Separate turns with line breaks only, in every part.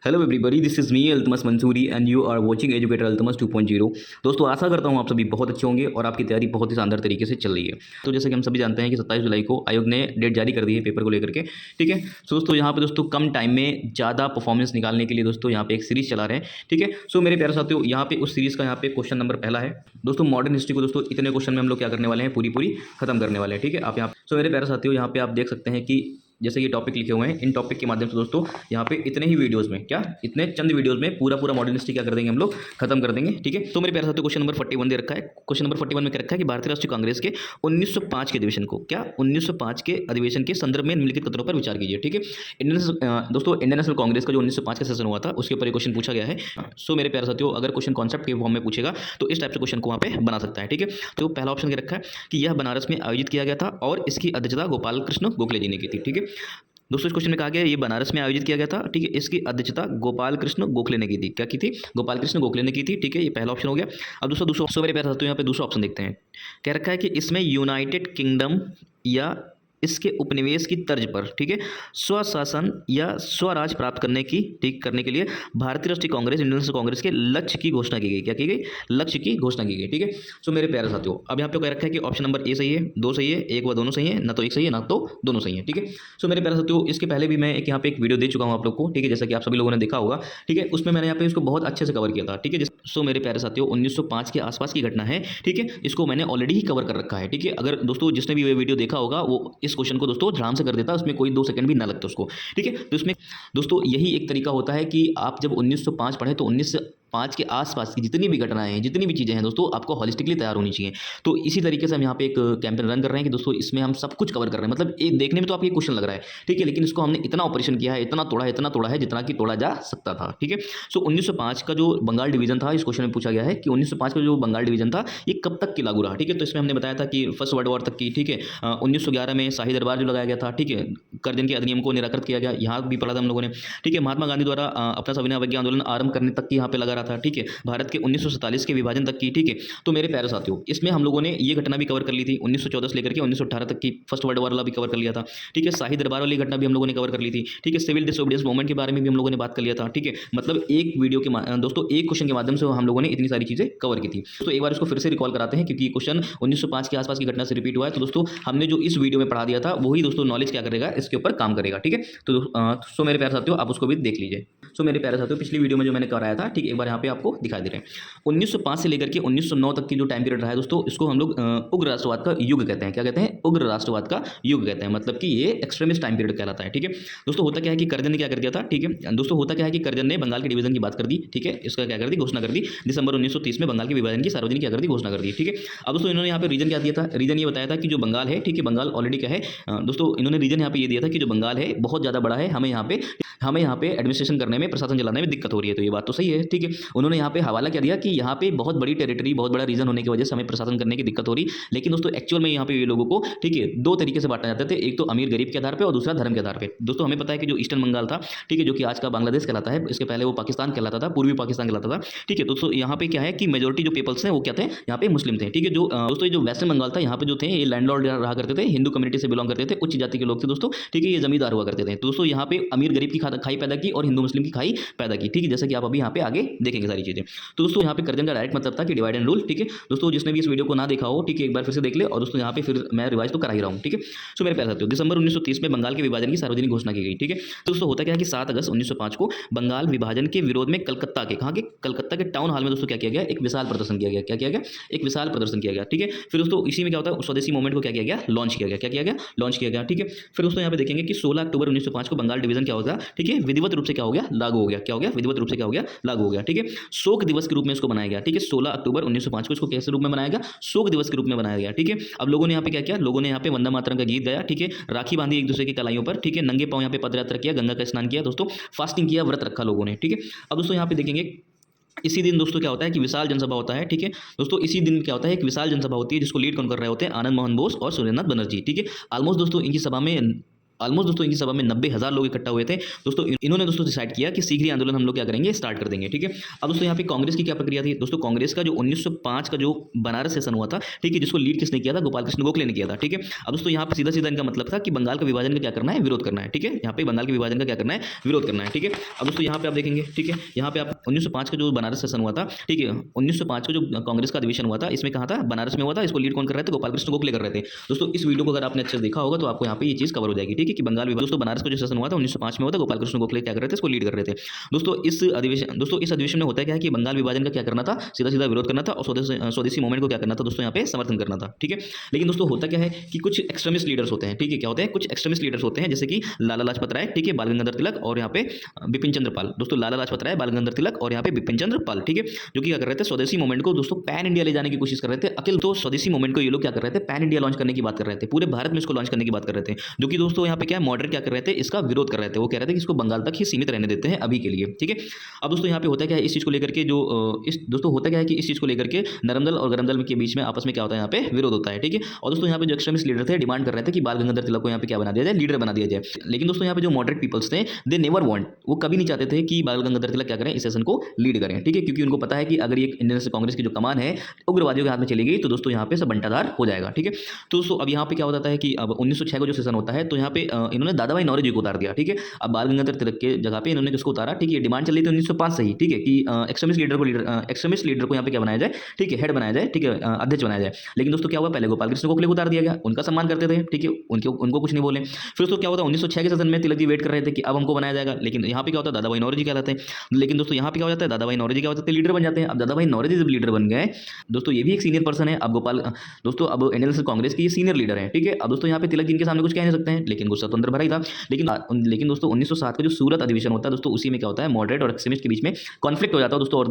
Hello everybody, this is me Altamas Mansuri and you are watching educator Altamas 2.0। दोस्तों, आशा करता हूँ आप सभी बहुत अच्छे होंगे और आपकी तैयारी बहुत ही शानदार तरीके से चल रही है। तो जैसे कि हम सभी जानते हैं कि 27 जुलाई को आयोग ने डेट जारी कर दी है पेपर को लेकर के। ठीक है। सो दोस्तों, यहाँ पे दोस्तों कम टाइम में ज़्यादा परफॉर्मेंस निकालने के लिए दोस्तों यहाँ पे एक सीरीज चला रहे हैं। ठीक है। सो मेरे प्यारे साथियों, यहाँ पे उस सीरीज़ का यहाँ पे क्वेश्चन नंबर पहला है दोस्तों। मॉडर्न हिस्ट्री को दोस्तों इतने क्वेश्चन में हम लोग क्या करने वाले हैं, पूरी खत्म करने वाले हैं। ठीक है। आप यहाँ सो मेरे प्यारे साथियों, यहाँ पे आप देख सकते हैं कि जैसे ये टॉपिक लिखे हुए हैं, इन टॉपिक के माध्यम से दोस्तों यहाँ पे इतने ही वीडियोस में इतने चंद वीडियोस में पूरा मॉडर्न हिस्ट्री क्या कर देंगे, हम लोग खत्म कर देंगे। ठीक है। तो मेरे प्यारे साथियों, क्वेश्चन नंबर 41 दे रखा है। क्वेश्चन नंबर 41 में क्या रखा है कि भारतीय राष्ट्रीय कांग्रेस के 1905 के अधिवेशन को 1905 के अधिवेशन के संदर्भ में निम्नलिखित कथनों पर विचार कीजिए। ठीक है। दोस्तों इंडियन नेशनल कांग्रेस का जो 1905 का सेशन हुआ था उसके ऊपर क्वेश्चन पूछा गया है। सो मेरे प्यारे साथियों, अगर क्वेश्चन कॉन्सेप्ट के फॉर्म में पूछेगा तो इस टाइप से क्वेश्चन को वहाँ पे बना सकता है। ठीक है। तो पहला ऑप्शन क्या रखा है कि यह बनारस में आयोजित किया गया था और इसकी अध्यक्षता गोपाल कृष्ण गोखले जी ने की थी। ठीक है। दोस्तों, इस क्वेश्चन में कहा गया ये बनारस में आयोजित किया गया था। ठीक है। इसकी अध्यक्षता गोपाल कृष्ण गोखले ने की थी। क्या की थी? गोपाल कृष्ण गोखले ने की थी। ठीक है। ये पहला ऑप्शन हो गया। अब दूसरा मेरे प्यारे साथियों, यहाँ पे दूसरा ऑप्शन देखते हैं। क्या रखा है कि इसमें यूनाइटेड किंगडम या इसके उपनिवेश की तर्ज पर, ठीक है, स्वशासन या स्वराज प्राप्त करने के लिए भारतीय राष्ट्रीय कांग्रेस, इंडियन नेशनल कांग्रेस के लक्ष्य की घोषणा की गई। क्या की गई? लक्ष्य की घोषणा की गई। ठीक है। सो मेरे प्यारे साथियों, अब यहाँ पे कह रखा है कि ऑप्शन नंबर ए सही है, दो सही है, एक व दोनों सही है, ना तो एक सही है ना तो दोनों सही है। ठीक है। सो मेरे प्यारे साथियों, इसके पहले भी मैं एक यहाँ पे एक वीडियो दे चुका हूँ आप लोग को। ठीक है। जैसा कि आप सभी लोगों ने देखा होगा। ठीक है। उसमें मैंने यहाँ पे इसको बहुत अच्छे से कवर किया था। ठीक है। सो मेरे प्यारे साथियों, 1905 के आसपास की घटना है। ठीक है। इसको मैंने ऑलरेडी ही कवर कर रखा है। ठीक है। अगर दोस्तों जिसने भी ये वीडियो देखा होगा वो इस क्वेश्चन को दोस्तों आराम से कर देता, उसमें कोई 2 सेकंड भी ना लगता उसको। ठीक है। तो इसमें दोस्तों यही एक तरीका होता है कि आप जब 1905 पढ़े तो 1905 के आसपास की जितनी भी घटनाएं हैं, जितनी भी चीज़ें हैं दोस्तों, आपको हॉलिस्टिकली तैयार होनी चाहिए। तो इसी तरीके से हम यहाँ पे एक कैंपेन रन कर रहे हैं कि दोस्तों इसमें हम सब कुछ कवर कर रहे हैं। मतलब ये देखने में तो आपको ये क्वेश्चन लग रहा है, ठीक है, लेकिन इसको हमने इतना ऑपरेशन किया है, इतना तोड़ा है जितना कि तोड़ा जा सकता था। ठीक है। सो 1905 का जो बंगाल डिवीजन था, इस क्वेश्चन में पूछा गया है कि 1905 का जो बंगाल डिवीजन था ये कब तक की लागू रहा। ठीक है। तो इसमें हमने बताया था कि फर्स्ट वर्ल्ड वॉर तक की। ठीक है। 1911 में शाही दरबार जो लगाया गया था। ठीक है। कर्जन के अधिनियम को निराकृत किया गया, यहाँ भी पढ़ा था हम लोगों ने। ठीक है। महात्मा गांधी द्वारा अपना सविनय अवज्ञा आंदोलन आरंभ करने तक की यहाँ पे लगा रहा था। ठीक है। भारत के 1947 के विभाजन तक की। ठीक है। तो मेरे प्यारे साथियों, इसमें हम लोगों ने ये घटना भी कवर कर ली थी 1914 से लेकर के 1918 तक की फर्स्ट वर्ल्ड वॉर वाला भी कवर कर लिया था। ठीक है। शाही दरबार वाली घटना भी हम लोगों ने कवर कर ली थी। ठीक है। सिविल डिसोबीडियंस मूवमेंट के बारे में भी हम लोगों ने बात कर लिया था। ठीक है। मतलब एक वीडियो के दोस्तों एक क्वेश्चन के माध्यम से हम लोगों ने इतनी सारी चीजें कवर की थी। तो एक बार इसको फिर से रिकॉल कराते हैं क्योंकि ये क्वेश्चन 1905 के आसपास की घटना से रिपीट हुआ है। तो दोस्तों हमने जो इस वीडियो में पढ़ा दिया था वही दोस्तों नॉलेज क्या करेगा, इसके ऊपर काम करेगा। ठीक है। तो सो मेरे प्यारे साथियों, आप उसको भी देख लीजिए। सो मेरे प्यारे साथियों, पिछली वीडियो में जो मैंने कराया था, ठीक, एक बार यहाँ पे आपको दिखा दे रहे हैं। 1905 से लेकर के 1909 तक की जो टाइम पीरियड रहा है दोस्तों, इसको हम लोग उग्र राष्ट्रवाद का युग कहते हैं। क्या कहते हैं? उग्र राष्ट्रवाद का युग कहते हैं। मतलब कि ये एक्सट्रीमिस्ट टाइम पीरियड कहलाता है। ठीक है। दोस्तों होता क्या है कि कर्जन ने क्या कर दिया था? ठीक है। दोस्तों होता क्या है कि कर्जन ने बंगाल के डिवीजन की बात कर दी। ठीक है। इसका क्या कर दी? घोषणा कर दी। दिसंबर 1930 में बंगाल के विभाजन की सार्वजनिक क्या कर दी? घोषणा कर दी। ठीक है। अब दोस्तों इन्होंने यहाँ पे रीजन क्या दिया था? रीजन ये बताया था कि जो बंगाल है, ठीक है, बंगाल ऑलरेडी क्या है दोस्तों, इन्होंने रीजन यहाँ पे ये दिया था कि जो बंगाल है बहुत ज्यादा बड़ा है, हमें यहाँ पे एडमिनिस्ट्रेशन करने में, प्रशासन चलाने में दिक्कत हो रही है। तो ये बात तो सही है। ठीक है। उन्होंने यहाँ पे हवाला क्या दिया कि यहाँ पे बहुत बड़ी टेरिटरी, बहुत बड़ा रीजन होने की वजह से हमें प्रशासन करने की दिक्कत हो रही। लेकिन दोस्तों एक्चुअल में यहाँ पे ये लोगों को, ठीक है, दो तरीके से बांटा जाते थे। एक तो अमीर गरीब के आधार पे और दूसरा धर्म के आधार पे। दोस्तों हमें पता है कि जो ईस्टर्न बंगाल था, ठीक है, जो कि आज का बांग्लादेश कहलाता है, इसके पहले वो पाकिस्तान कहलाता था, पूर्वी पाकिस्तान कहलाता था। ठीक है। दोस्तों यहाँ पे क्या है कि मेजोरिटी जो पीपल्स हैं वो क्या थे? यहाँ पे मुस्लिम थे। ठीक है। जो दोस्तों जो वेस्टर्न बंगाल था, यहाँ पे जो थे ये लैंडलॉर्ड रहा करते थे, हिंदू कम्युनिटी से बिलोंग करते थे, उच्च जाति के लोग थे दोस्तों। ठीक है। ये जमींदार हुआ करते थे। तो दोस्तों यहाँ पे अमीर गरीब की खाई पैदा की और हिंदू मुस्लिम की खाई पैदा की। ठीक है। जैसा कि आप अभी यहाँ पे आगे देखेंगे सारी चीजें। तो दोस्तों यहाँ पे कर्जन का डायरेक्ट मतलब था कि डिवाइड एंड रूल। ठीक है। दोस्तों जिसने भी इस वीडियो को ना देखा हो, ठीक है, एक बार फिर से देख ले। और दोस्तों यहाँ पे फिर मैं रिवाइज तो करा ही रहा हूँ। ठीक है। सो मेरे प्यारे साथियों, दिसंबर 1930 में बंगाल के विभाजन की सार्वजनिक घोषणा की गई। ठीक है। तो दोस्तों होता क्या है कि 7 अगस्त 1905 को बंगाल विभाजन के विरोध में कलकत्ता के कलकत्ता के टाउन हॉल में दोस्तों क्या किया गया? एक विशाल प्रदर्शन किया गया। क्या किया गया? एक विशाल प्रदर्शन किया गया। ठीक है। फिर दोस्तों इसी में क्या होता है, स्वदेशी मूवमेंट को क्या किया गया? लॉन्च किया गया। क्या किया गया? लॉन्च किया गया। ठीक है। फिर दोस्तों यहाँ पे देखेंगे कि 16 अक्टूबर 1905 को बंगाल डिवीजन क्या होगा? ठीक है, विधिवत रूप से क्या हो गया? लागू हो गया। क्या हो गया? विधिवत रूप से क्या हो गया? लागू हो गया। ठीक है। शोक दिवस के रूप में इसको बनाया गया। ठीक है। 16 अक्टूबर 1905 को इसको कैसे रूप में बनाया गया? शोक दिवस के रूप में बनाया गया। ठीक है। अब लोगों ने यहाँ पे क्या किया? लोगों ने यहाँ पे वंदे मातरम का गीत गाया। ठीक है। राखी बांधी एक दूसरे की कलाइयों पर। ठीक है। नंगे पांव यहाँ पे पदयात्रा किया, गंगा का स्नान किया दोस्तों, फास्टिंग किया, व्रत रखा लोगों ने। ठीक है। अब दोस्तों यहाँ पे देखेंगे इसी दिन दोस्तों क्या होता है कि विशाल जनसभा होता है। ठीक है। दोस्तों इसी दिन क्या होता है, एक विशाल जनसभा होती है जिसको लीड कौन कर रहे होते हैं? आनंद मोहन बोस और सुरेंद्रनाथ बनर्जी। ठीक है। ऑलमोस्ट दोस्तों इनकी सभा में ऑलमोस्ट दोस्तों इनकी सभा में 90,000 लोग इकट्ठा हुए थे। दोस्तों इन्होंने दोस्तों डिसाइड किया कि शीघ्र ही आंदोलन हम लोग क्या करेंगे, स्टार्ट कर देंगे। ठीक है, अब दोस्तों यहाँ पे कांग्रेस की क्या प्रक्रिया थी दोस्तों, कांग्रेस का जो 1905 का जो बनारस सेशन हुआ था, ठीक है, जिसको लीड किसने किया था, गोपाल कृष्ण गोखले ने किया था। ठीक है, अब दोस्तों यहाँ पे सीधा सीधा इनका मतलब था कि बंगाल का विभाजन का क्या करना है, विरोध करना है। ठीक है, यहाँ पे बंगाल के विभाजन का क्या करना है, विरोध करना है। ठीक है, अब दोस्तों यहाँ पे आप देखेंगे, ठीक है, यहाँ पे आप 1905 का जो बनारस सेशन हुआ था, ठीक है, 1905 का जो कांग्रेस का अधिवेशन हुआ था, इसमें कहा था, बनारस में हुआ था। इसको लीड कौन कर रहे थे, गोपाल कृष्ण गोखले कर रहे थे। दोस्तों इस वीडियो को अगर आपने अच्छे से देखा होगा तो आपको यहाँ पे ये चीज कवर हो जाएगी। ठीक है, कि बंगाल विभाजन, दोस्तों बनारस का जो सेशन हुआ था 1905 में हुआ था, गोपाल कृष्ण गोखले क्या कर रहे थे, इसको लीड कर रहे थे। दोस्तों इस अधिवेशन में होता क्या है कि बंगाल विभाजन का क्या करना था, सीधा सीधा विरोध करना था और स्वदेशी मूवमेंट को क्या करना था दोस्तों, यहाँ पे समर्थन करना था। ठीक है, लेकिन दोस्तों होता क्या है कि कुछ एक्सट्रीमिस्ट लीडर्स होते हैं। ठीक है, क्या होते हैं, कुछ एक्सट्रीमिस्ट लीडर्स होते हैं, जैसे कि लाला लाजपत राय, ठीक है, बाल गंगाधर तिलक और यहाँ पे बिपिन चंद्र पाल। दोस्तों लाला लाजपत राय, बाल गंगाधर तिलक और यहाँ पे बिपिन चंद्र पाल, ठीक है, जो कि क्या कर रहे थे, स्वदेशी मूवमेंट को दोस्तों पैन इंडिया ले जाने की कोशिश कर रहे थे। अकेले तो स्वदेशी मूवमेंट को ये लोग क्या कर रहे थे, पैन इंडिया लॉन्च करने की बात कर रहे थे, पूरे भारत में इसको लॉन्च करने की बात कर रहे थे, जो कि दोस्तों यहाँ पे क्या मॉडरेट क्या कर रहे थे, इसका विरोध कर रहे थे। वो कह रहे थे कि इसको बंगाल तक ही सीमित रहने देते हैं अभी के लिए। ठीक है, अब दोस्तों यहाँ पे होता क्या है, इस चीज को लेकर के जो इस दोस्तों होता क्या है कि इस चीज को लेकर के नरम दल और गरम दल के बीच में आपस में क्या होता है, यहाँ पे विरोध होता है। ठीक है, और दोस्तों यहाँ पे जो एक्सट्रीमिस्ट लीडर थे डिमांड कर रहे थे कि बाल गंगाधर तिलक को यहाँ पे क्या बना दिया जाए, लीडर बना दिया जाए। लेकिन दोस्तों यहाँ पे जो मॉडरेट पीपल्स थे, दे नेवर वांट, वो कभी नहीं चाहते थे कि बाल गंगाधर तिलक क्या करें, इस सेशन को लीड करें। ठीक है, क्योंकि उनको पता है कि अगर ये इंडियन नेशनल कांग्रेस की जो कमान है उग्रवादियों के हाथ में चली गई तो दोस्तों यहाँ पे सब बंटाधार हो जाएगा। ठीक है, तो दोस्तों अब यहाँ पे क्या हो जाता है कि अब 1906 को जो सेशन होता है तो यहाँ पे इन्होंने दादा भाई नौरोजी को उतार दिया। ठीक है, अब बाल गंगाधर तिलक के जगह पे इन्होंने किसको उतारा, ठीक है, डिमांड चल रही थी 1905 से ही, ठीक है, कि एक्सट्रीमिस्ट लीडर को यहाँ पे क्या बनाया जाए, ठीक है, हेड बनाया जाए, ठीक है, अध्यक्ष बनाया जाए। लेकिन दोस्तों क्या हुआ, पहले गोपाल कृष्ण गोखले को उतार दिया गया, उनका सम्मान करते थे। ठीक है, उनको कुछ नहीं बोले। फिर दोस्तों क्या होता है, 1906 के सेशन में तिलक जी वेट कर रहे थे कि अब हमको बनाया जाएगा, लेकिन यहाँ पे क्या होता है, दादा भाई नौरोजी कहलाते हैं। लेकिन दोस्तों यहाँ पे क्या हो जाता है, दादा भाई नौरोजी क्या होते हैं, लीडर बन जाते हैं। अब दादा भाई नौरोजी जब लीडर बन गए, दोस्तों ये भी एक सीनियर पर्सन है। अब गोपाल दोस्तों अब इंडियन नेशनल कांग्रेस के ये सीनियर लीडर है। ठीक है, अब दोस्तों यहाँ पे तिलक जी इनके सामने कुछ कह नहीं सकते हैं, लेकिन गुस्सा तो अंदर भरा ही था। लेकिन दोस्तों 1907 का जो सूरत अधिवेशन होता है दोस्तों, उसी में क्या होता है, मॉडरेट और एक्सट्रीमिस्ट के बीच में कॉन्फ्लिक्ट हो जाता है दोस्तों। और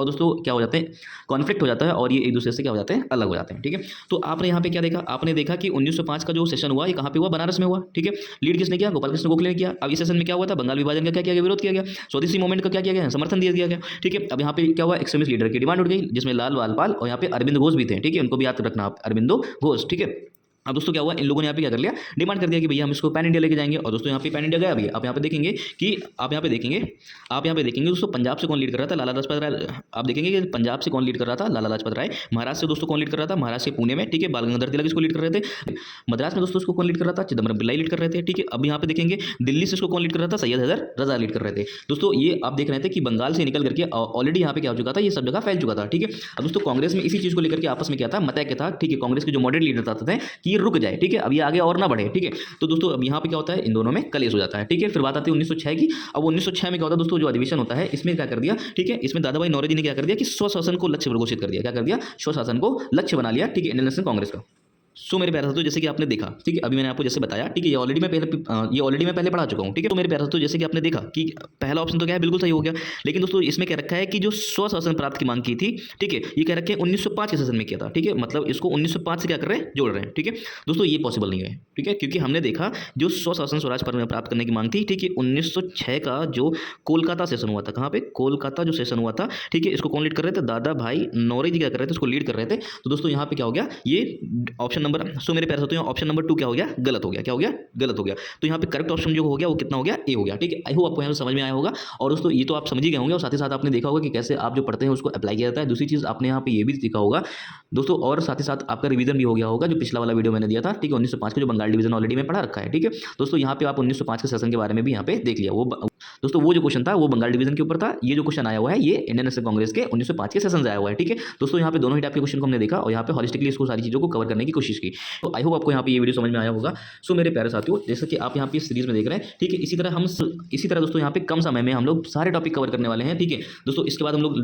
दोस्तों क्या हो जाते हैं, कॉन्फ्लिक्ट हो जाता है और ये एक दूसरे से क्या हो जाते हैं, अलग हो जाते हैं। ठीक है, तो आपने यहाँ पे क्या देखा, आपने देखा कि 1905 का जो सेशन हुआ ये कहाँ पे हुआ, बनारस में हुआ। ठीक है, लीड किसने किया, गोपाल कृष्ण गोखले ने किया। अब इस सेशन में क्या हुआ था, बंगाल विभाजन का क्या किया गया, विरोध किया गया, स्वदेशी मूवमेंट का क्या किया गया, समर्थन दिया गया। ठीक है, अब यहाँ पे क्या हुआ, एक्सट्रीमिस्ट लीडर की डिमांड उठ गई, जिसमें लाल वालपाल और यहाँ पे अरविंद घोष भी थे। ठीक है, उनको भी याद रखना आप, अरविंदो घोष। ठीक है, अब दोस्तों क्या हुआ, इन लोगों ने यहाँ पे क्या कर लिया, डिमांड कर दिया कि भैया हम इसको पैन इंडिया लेके जाएंगे। और दोस्तों यहाँ पे पैन इंडिया गया भी। आप यहाँ पे देखेंगे कि आप यहाँ पे देखेंगे दोस्तों पंजाब से कौन लीड कर रहा था, लाला लाजपत राय। आप देखेंगे कि पंजाब से कौन लीड कर रहा था, लाला लाजपत राय। महाराष्ट्र से दोस्तों कौन लीड कर रहा था, महाराष्ट्र से पुणे में, ठीक है, बाल गंगाधर तिलक इसको लीड कर रहे थे। मद्रास में दोस्तों इसको कौन लीड कर रहा था, चिदम्बरम पिल्लाई लीड कर रहे थे। ठीक है, अब यहाँ पे देखेंगे दिल्ली से इसको कौन लीड कर रहा था, सैयद हैदर रजा लीड कर रहे थे। दोस्तों ये आप देख रहे थे कि बंगाल से निकल करके ऑलरेडी यहाँ पे क्या हो चुका था, ये सब जगह फैल चुका था। ठीक है, अब दोस्तों कांग्रेस में इसी चीज को लेकर के आपस में क्या था, मतैक्य था। ठीक है, कांग्रेस के जो मॉडरेट लीडर चाहते थे कि ये रुक जाए, ठीक है, अब ये आगे और ना बढ़े। ठीक है, तो दोस्तों अब यहाँ पे क्या होता है, इन दोनों में कलेश हो जाता है। ठीक है, फिर बात आती है 1906 की। अब 1906 में क्या होता है दोस्तों, जो अधिवेशन होता है इसमें क्या कर दिया, ठीक है, इसमें दादा भाई नौरोजी ने क्या कर दिया कि स्वशासन को लक्ष्य घोषित कर दिया। क्या कर दिया, स्वशासन को लक्ष्य बना लिया। ठीक है, इंडियन नेशनल कांग्रेस का। सो मेरे प्यारे दोस्तों, जैसे कि आपने देखा, ठीक है, अभी मैंने आपको जैसे बताया, ठीक है, ये ऑलरेडी मैं पहले पढ़ा चुका हूँ। ठीक है, तो मेरे प्यारे दोस्तों, जैसे कि आपने देखा कि पहला ऑप्शन तो क्या है, बिल्कुल सही हो गया। लेकिन दोस्तों इसमें क्या रखा है कि जो स्वशासन प्राप्त की मांग की थी, ठीक है, ये क्या रखे 1905 के सेशन में किया था। ठीक है, मतलब इसको 1905 से क्या कर रहे हैं, जोड़ रहे हैं। ठीक है, दोस्तों ये पॉसिबल नहीं है। ठीक है, क्योंकि हमने देखा जो स्वशासन स्वराज प्राप्त करने की मांग थी, ठीक है, 1906 का जो कोलकाता सेशन हुआ था, कहाँ पे, कोलकाता जो सेशन हुआ था, ठीक है, इसको कौन लीड कर रहे थे, दादा भाई नौरोजी क्या कर रहे थे, उसको लीड कर रहे थे। तो दोस्तों यहाँ पे क्या हो गया, ये ऑप्शन नंबर, सो मेरे प्यारे दोस्तों ऑप्शन नंबर 2 क्या हो गया, गलत हो गया। क्या हो गया, गलत हो गया। तो यहाँ पे करेक्ट ऑप्शन जो हो गया वो कितना हो गया, ए हो गया। ठीक है, आई होप आपको यहाँ समझ में आया होगा। और दोस्तों ये तो आप समझ ही गए होंगे, और साथ ही साथ आपने देखा होगा कि कैसे आप जो पढ़ते हैं उसको अप्लाई किया जाता है। दूसरी चीज़ आपने यहाँ पे ये भी सीखा होगा दोस्तों, और साथ ही साथ आपका रिवीजन भी हो गया होगा, जो पिछला वाला वीडियो मैंने दिया था। ठीक है, 1905 का जो बंगाल डिवीजन ऑलरेडी में पढ़ा रखा है। ठीक है, दोस्तों यहाँ पे आप 1905 के सेशन के बारे में भी यहाँ पे देख लिया। वो दोस्तों वो जो क्वेश्चन था वो बंगाल डिवीजन के ऊपर था। ये जो क्वेश्चन आया हुआ है ये इंडियन नेशनल कांग्रेस के 1905 के सेशन से आया हुआ है। ठीक है, दोस्तों यहाँ पे दोनों ही टाइप के क्वेश्चन को हमने देखा और यहाँ पे हॉलिस्टिकली इसको सारी चीज़ों को कवर करने की कोशिश की। तो आई होप आपको यहाँ पे ये वीडियो समझ में आया होगा। सो मेरे प्यारे साथियों, जैसे कि आप यहाँ पे सीरीज में देख रहे हैं, ठीक है, इसी तरह दोस्तों यहाँ पे कम समय में हम लोग सारे टॉपिक कवर करने वाले हैं। ठीक है दोस्तों, इसके बाद हम लोग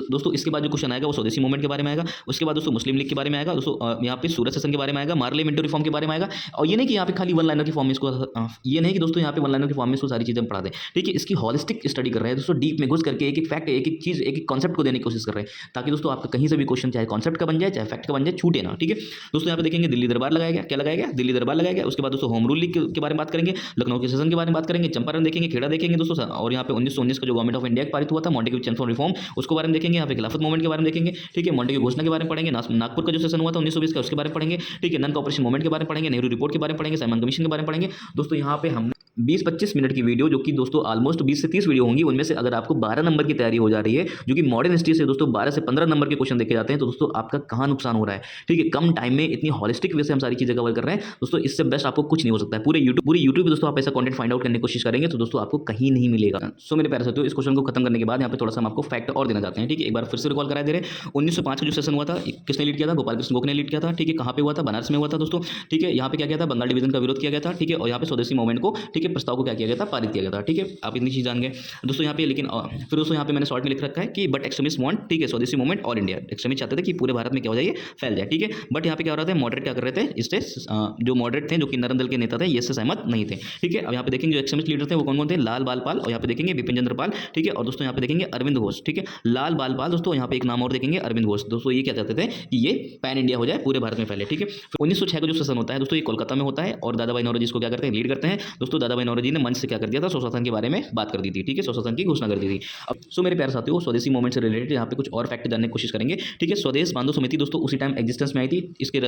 दोस्तों इसके बाद जो क्वेश्चन आएगा वो स्वदेशी मूवमेंट के बारे में आएगा। उसके बाद दोस्तों मुस्लिम लीग के बारे में आएगा। दोस्तों यहाँ पे सूरत सेशन के बारे में आएगा, मार्ले मिंटो रिफॉर्म के बारे में आएगा। और ये नहीं कि यहाँ पे खाली वन लाइनर की फॉर्म में इसको, ये नहीं कि दोस्तों यहाँ पे वन लाइनर की फॉर्म में इसको सारी चीज़ें पढ़ा दें। ठीक है, इसकी हॉलिस्टिक स्टडी कर रहे हैं दोस्तों, डीप में घुस करके एक एक फैक्ट, एक एक चीज़, एक एक कॉन्सेप्ट को देने की कोशिश कर रहे हैं, ताकि दोस्तों आपका कहीं से भी क्वेश्चन चाहे कॉन्सेप्ट का बन जाए चाहे फैक्ट का बन जाए, छूटे ना। ठीक है दोस्तों, यहाँ पे देखेंगे दिल्ली दरबार लगाया गया, क्या लगाया गया, दिल्ली दरबार लगाया गया। उसके बाद दोस्तों होम रूल लीग के बारे में बात करेंगे, लखनऊ के सेशन के बारे में बात करेंगे, चंपारण देखेंगे, खेड़ा देखेंगे दोस्तों, और यहाँ पे 1919 का जो गवर्नमेंट ऑफ इंडिया पारित हुआ था, मॉन्टेग्यू चैंप्स ऑन रिफॉर्म, उसके बारे में देखेंगे। यहाँ पे खिलाफत मूवमेंट के बारे में देखेंगे। ठीक है, मॉन्टेग्यू घोषणा के बारे में पढ़ेंगे, नागपुर का जो सेशन हुआ था 1920 का, उसके बारे में पढ़ेंगे। ठीक है, नन कॉपरेशन मूवमेंट के बारे में पढ़ेंगे, नेहरू रिपोर्ट के बारे में पढ़ेंगे, साइमन कमीशन के बारे में पढ़ेंगे। दोस्तों यहाँ पे हम 20-25 मिनट की वीडियो, जो कि दोस्तों ऑलमोस्ट 20 से 30 वीडियो होंगी, उनमें से अगर आपको 12 नंबर की तैयारी हो जा रही है, जो कि मॉडर्न हिस्ट्री से दोस्तों 12 से 15 नंबर के क्वेश्चन देखे जाते हैं, तो दोस्तों आपका कहाँ नुकसान हो रहा है। ठीक है, कम टाइम में इतनी हॉलिस्टिक वे से हम सारी चीजें कवर कर रहे हैं दोस्तों, इससे बेस्ट आपको कुछ नहीं हो सकता है। पूरे यूट्यूब पे दोस्तों आप ऐसा कंटेंट फाइंड आउट करने की कोशिश करेंगे तो दोस्तों आपको कहीं नहीं मिलेगा। सो मेरे प्यारे साथियों, इस क्वेश्चन को खत्म करने के बाद यहाँ पे थोड़ा सा हम आपको फैक्ट और देना चाहते हैं। ठीक है, एक बार फिर से रिकॉल करा दे रहे हैं। 1905 का जो सेशन हुआ था, किसने लीड किया था, गोपाल कृष्ण गोखले ने लीड किया था। ठीक है, कहाँ पे हुआ था, बनारस में हुआ था दोस्तों। ठीक है, यहाँ पे क्या किया था, बंगाल डिवीजन का विरोध किया गया था। ठीक है, और यहाँ पे स्वदेशी मूवमेंट को, ठीक है, प्रस्ताव को क्या किया गया था, पारित किया गया था। ठीक है, आप इतनी चीज जान गए दोस्तों यहाँ पे। लेकिन फिर दोस्तों यहाँ पे मैंने शॉर्ट में लिख रखा है कि बट एक्सट्रीमिस्ट वांट, ठीक है, स्वदेशी मूवमेंट ऑल इंडिया। एक्सट्रीमिस्ट चाहते थे कि पूरे भारत में क्या हो जाए, फैल जाए। ठीक है, बट यहाँ पे क्या हो रहा था, मॉडरेट क्या कर रहे थे, इससे जो मॉडरेट थे, जो कि नरेंद्र दल के नेता थे, ये इससे सहमत नहीं थे। ठीक है, अब यहाँ पे देखेंगे जो एक्सट्रीमिस्ट लीडर थे वो कौन कौन थे, लाल बाल पाल, और यहाँ पे देखेंगे बिपिन चंद्र पाल। ठीक है, और दोस्तों यहाँ पे देखेंगे अरविंद घोष। ठीक है, लाल बाल पाल दोस्तों, यहाँ पे एक नाम और देखेंगे अरविंद घोष। दोस्तों ये क्या चाहते थे कि ये पैन इंडिया हो जाए, पूरे भारत में फैले। ठीक है, 1906 का जो सेशन होता है दोस्तों, ये कोलकाता में होता है, और दादा भाई नौरोजी इसको क्या करते हैं, लीड करते हैं दोस्तों। दादा भाई नौरोजी ने मंच से क्या कर दिया था, स्वशासन के बारे में बात कर दी थी। ठीक है, स्वशासन की घोषणा कर दी थी। अब सो मेरे प्यारे साथियों, स्वदेशी मूवमेंट से रिलेटेड यहाँ पे कुछ और फैक्ट जानने की कोशिश करेंगे। ठीक है, स्वदेश बांधो समिति दोस्तों उसी टाइम एग्जिस्टेंस में आई थी। इसके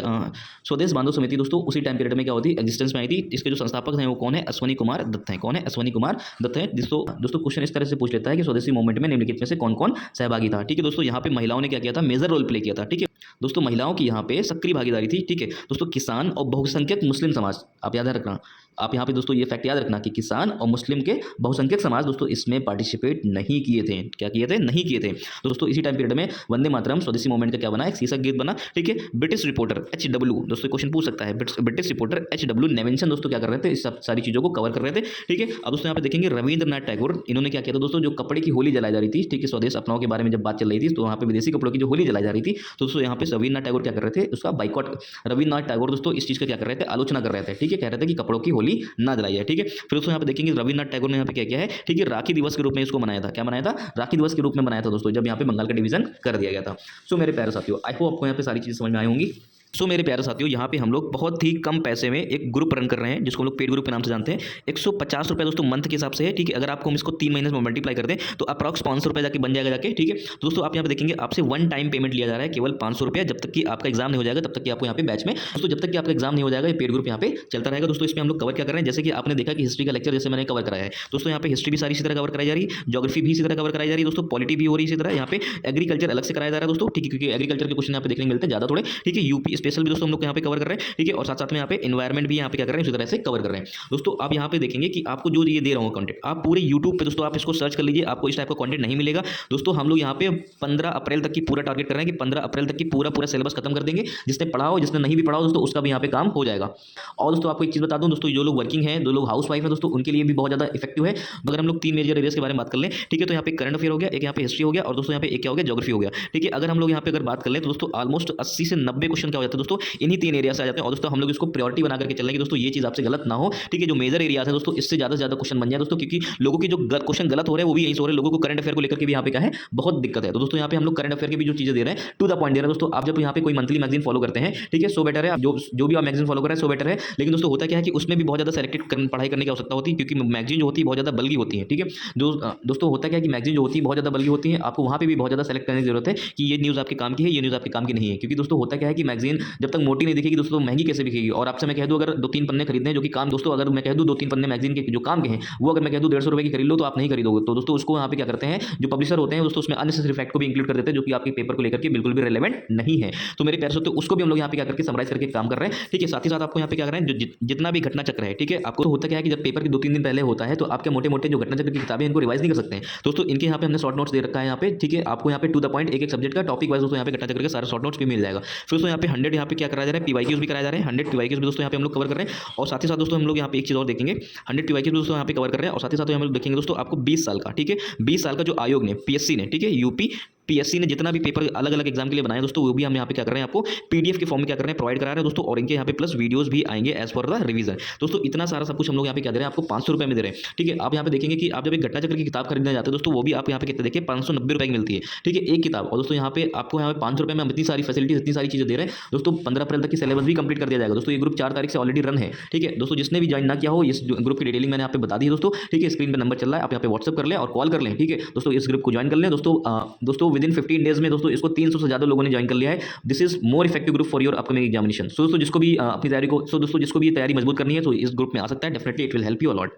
स्वदेश बांधो समिति दोस्तों उसी टाइम पीरियड में क्या होती, एग्जिस्टेंस में आई थी। इसके जो संस्थापक हैं वो कौन है, अश्वनी कुमार दत्त हैं। कौन है, अश्वनी कुमार दत्त हैं। दोस्तों क्वेश्चन इस तरह से पूछ लेता है कि स्वदेशी मूवमेंट में निम्नलिखित में से कौन कौन सहभागी था। ठीक है दोस्तों, यहाँ पे महिलाओं ने क्या किया था, मेजर रोल प्ले किया था। ठीक है दोस्तों, महिलाओं की यहाँ पे सक्रिय भागीदारी थी। ठीक है दोस्तों, किसान और बहुसंख्यक मुस्लिम समाज, आप याद रखना, आप यहाँ पे दोस्तों ये फैक्ट याद रखना कि किसान और मुस्लिम के बहुसंख्यक समाज दोस्तों इसमें पार्टिसिपेट नहीं किए थे। क्या किए थे, नहीं किए थे। तो दोस्तों इसी टाइम पीरियड में वंदे मातरम स्वदेशी मूवमेंट का क्या बना, एक शीर्षक गीत बना। ठीक है, ब्रिटिश रिपोर्टर HW, दोस्तों क्वेश्चन पूछ सकता है, ब्रिटिश रिपोर्टर HW नेविंसन दोस्तों क्या कर रहे थे, इस सब सारी चीजों को कवर कर रहे थे। ठीक है, अब दोस्तों यहाँ पे देखेंगे रविंद्रनाथ टैगोर, इन्होंने क्या किया था दोस्तों, जो कपड़े की होली जलाई जा रही थी, ठीक है, स्वदेश अपनाओ के बारे में जब बात चल रही थी, तो वहाँ पे विदेशी कपड़ों की जो होली जलाई जा रही थी, तो दोस्तों यहाँ पे रविंद्रनाथ टैगोर क्या कर रहे थे, उसका बाइकॉट। रविंद्रनाथ टैगोर दोस्तों इस चीज का क्या कर रहे थे, आलोचना कर रहे थे। ठीक है, कह रहे थे कि कपड़ों की होली ना जलाई जाए। ठीक है, फिर उसको यहाँ पे देखेंगे रविंद्रनाथ टैगोर ने यहाँ पे क्या किया है, ठीक है, राखी दिवस के रूप में इसको मनाया था। क्या मनाया था, राखी दिवस के रूप में मनाया था दोस्तों, जब यहाँ पे बंगाल का डिवीजन कर दिया गया था। सो मेरे प्यारे साथियों, आई होप आपको यहाँ पे सारी चीजें समझ में आई होंगी। सो मेरे प्यारे साथियों, यहाँ पे हम लोग बहुत ही कम पैसे में एक ग्रुप रन कर रहे हैं, जिसको हम लोग पेड ग्रुप के नाम से जानते हैं। 150 रुपये दोस्तों मंथ के हिसाब से है। ठीक है, अगर आपको हम इसको 3 महीने में मल्टीप्लाई कर दें तो अप्रॉक्स 500 रुपये जाके बन जाएगा जाके। ठीक है दोस्तों, आप यहाँ पे देखेंगे आपसे वन टाइम पेमेंट लिया जा रहा है, केवल 500 रुपये, जब तक कि आपका एग्जाम नहीं हो जाएगा तब तक कि आपको यहाँ पे बैच में दोस्तों, जब तक कि आपका एग्जाम नहीं हो जाएगा, ये पेड ग्रुप यहाँ पे चलता रहेगा दोस्तों। इसमें हम लोग कवर क्या कर रहे हैं, जैसे कि आपने देखा कि हिस्ट्री का लेक्चर जैसे मैंने कवर कराया है दोस्तों, यहाँ पे हिस्ट्री भी सारी इसी तरह कवर कराई जा रही है, ज्योग्राफी भी इसी तरह कवर कराई जा रही है दोस्तों, पॉलिटी भी हो रही है इसी तरह। यहाँ पे एग्रीकल्चर अलग से कराया जा रहा है दोस्तों। ठीक है, क्योंकि एग्रीकल्चर के क्वेश्चन यहाँ पे देखने को मिलते हैं ज्यादा थोड़े। ठीक है, यूपी स्पेशल भी दोस्तों हम लोग यहाँ पे कवर कर रहे हैं। ठीक है, और साथ साथ में यहाँ पे एनवायरमेंट भी यहाँ पे क्या कर रहे हैं, उसी तरह से कवर कर रहे हैं दोस्तों। आप यहाँ पे देखेंगे कि आपको जो ये दे रहा हूँ कंटेंट, आप पूरे यूट्यूब पे दोस्तों आप इसको सर्च कर लीजिए, आपको इस टाइप का कंटेंट नहीं मिलेगा दोस्तों। हम लोग यहाँ पे 15 अप्रैल तक की पूरा टारगेट कर रहे हैं कि 15 अप्रैल तक की पूरा सिलेबस खत्म कर देंगे। जिसने पढ़ा हो, जिसने नहीं भी पढ़ा हो दोस्तों, उसका भी यहाँ पे काम हो जाएगा। और दोस्तों आपको एक चीज बता दूं दोस्तों, जो लोग वर्किंग है, जो लोग हाउस वाइफ है दोस्तों, उनके लिए भी बहुत ज्यादा इफेक्टिव है। अगर हम लोग 3 मेजर एरियाज के बारे में बात कर लें, ठीक है, तो यहाँ पे करंट अफेयर हो गया, एक यहाँ पे हिस्ट्री हो गया, और दोस्तों यहाँ पे एक क्या हो गया, ज्योग्राफी हो गया। ठीक है, अगर हम लोग यहाँ पे अगर बात कर लें तो दोस्तों ऑलमोस्ट 80 से 90 क्वेश्चन क्या हो जाता है दोस्तों, इन्हीं 3 एरिया से आ जाते हैं। और दोस्तों हम लोग इसको प्रायोरिटी बना करके चल रहे हैं दोस्तों, ये चीज आपसे गलत ना हो। ठीक है, जो मेजर एरियाज है दोस्तों, इससे ज्यादा से ज्यादा क्वेश्चन बन जाए दोस्तों, क्योंकि लोगों के जो क्वेश्चन गलत हो रहे हैं वो भी यहीं से हो रहे हैं। लोगों को करंट अफेयर को लेकर के भी यहाँ पे क्या है, बहुत दिक्कत है। तो दोस्तों यहाँ पे हम लोग करंट अफेयर की भी जो चीजें दे रहे हैं, टू द पॉइंट दे रहे हैं दोस्तों। आप जब यहाँ पे कोई मंथली मैगजीन फॉलो करते हैं, ठीक है, सो बेटर है। आप जो भी आप मैगजीन फॉलो कर रहे हैं सो बेटर है। लेकिन दोस्तों होता क्या है कि उसमें भी बहुत ज्यादा सेलेक्टेड पढ़ाई करने की आवश्यकता होती है, क्योंकि मैगजीन जो होती है बहुत ज्यादा बल्कि होती है। ठीक है दोस्तों, होता क्या है कि मैगजीन जो होती है बहुत ज्यादा बल्कि होती है, आपको वहाँ पे भी बहुत ज्यादा सेलेक्ट करने की जरूरत है कि ये न्यूज आपके काम की है, ये न्यूज आपके काम की नहीं है। क्योंकि दोस्तों होता क्या है कि मैगजीन जब तक मोटी नहीं दिखेगी दोस्तों, महंगी कैसे बिकेगी। और आपसे मैं कह दूं, अगर 2-3 पन्ने खरीदने जो कि काम दोस्तों, अगर मैं कह दूं 2-3 पन्ने मैगजीन के जो काम के हैं, वो अगर मैं कह दूं 150 रुपये की खरीद लो, तो आप नहीं खरीदोगे। तो दोस्तों उसको यहाँ पे क्या करते हैं, जो पब्लिशर होते हैं दोस्तों, उसमें अननेसेसरी फैक्ट को भी इंक्लूड कर देते हैं, जो कि आपके पेपर को लेकर के बिल्कुल भी रिलेवेंट नहीं है। तो मेरे प्यारे दोस्तों, उसको भी हम लोग यहाँ पे क्या करके समराइज करके काम कर रहे हैं। ठीक है, साथ ही साथ आपको यहाँ पे क्या कर रहे हैं, जितना भी घटना चक्र है, ठीक है, आपको होता क्या है कि जब पेपर के 2-3 दिन पहले होता है, तो आपके मोटे मोटे जो घटना चक्र की किताबें इनको रिवाइज नहीं कर सकते हैं दोस्तों। इनके यहाँ पे हमने शॉर्ट नोट्स दे रखा है यहाँ पे। ठीक है, आपको यहाँ पे टू द पॉइंट एक सब्जेक्ट का टॉपिक वाइज दोस्तों यहाँ पे घटना चक्र के सारे शॉर्ट नोट्स भी मिल जाएगा। फिर दोस्तों यहाँ पे 100 यहाँ पे क्या कराया जा रहा है, PYQs भी कराया जा रहे हैं। 100 PYQs भी दोस्तों यहाँ पे हम लोग कवर कर रहे हैं। और साथ ही साथ दोस्तों हम लोग यहाँ पे एक चीज और देखेंगे, 100 PYQs दोस्तों यहाँ पे कवर कर रहे हैं। और साथ ही साथ हम लोग देखेंगे दोस्तों आपको 20 साल का, ठीक है, 20 साल का जो आयोग ने, PSC ने, ठीक है, यूपी पीएससी ने जितना भी पेपर अलग अलग एग्जाम के लिए बनाया दोस्तों, वो भी हम यहाँ पे क्या कर रहे हैं, आपको पीडीएफ के फॉर्म में क्या कर रहे हैं, प्रोवाइड करा रहे हैं दोस्तों। और इनके यहाँ पे प्लस वीडियोस भी आएंगे एज फॉर द रिवीजन दोस्तों। इतना सारा सब कुछ हम लोग यहाँ पे क्या दे रहे हैं, आपको 500 रुपए में दे रहे हैं। ठीक है, आप यहाँ पे देखेंगे कि आप जब एक घट्टा चक्र की किताब खरीदने जाते हैं दोस्तों, वो भी आप यहाँ पे कितने देखिए 590 रुपए की मिलती है। ठीक है, एक किताब। और दोस्तों यहाँ पे आपको यहाँ पे 500 रुपए में हम इतनी सारी फैसिलिटीज, इतनी सारी चीजें दे रहे हैं दोस्तों। 15 अप्रैल तक की सिलेबस भी कंप्लीट कर दिया जाएगा दोस्तों। ये ग्रुप 4 तारीख से ऑलरेडी रन है। ठीक है दोस्तों, जिसने भी ज्वाइन ना किया हो, इस ग्रुप की डिटेलिंग मैंने यहाँ पे बता दी है दोस्तों। ठीक है, स्क्रीन पे नंबर चल रहा है, आप यहाँ पे व्हाट्सअप कर लें और कॉल कर लें। ठीक है दोस्तों, इस ग्रुप को ज्वाइन कर लें दोस्तों। दोस्तों विद इन 15 डेज में दोस्तों इसको 300 से ज्यादा लोगों ने ज्वाइन कर लिया है। This is more effective group for your upcoming examination. So दोस्तों जिसको भी अपनी तैयारी को, सो दोस्तों जिसको भी तैयारी मजबूत करनी है तो इस ग्रुप में आ सकता है। Definitely it will help you a lot.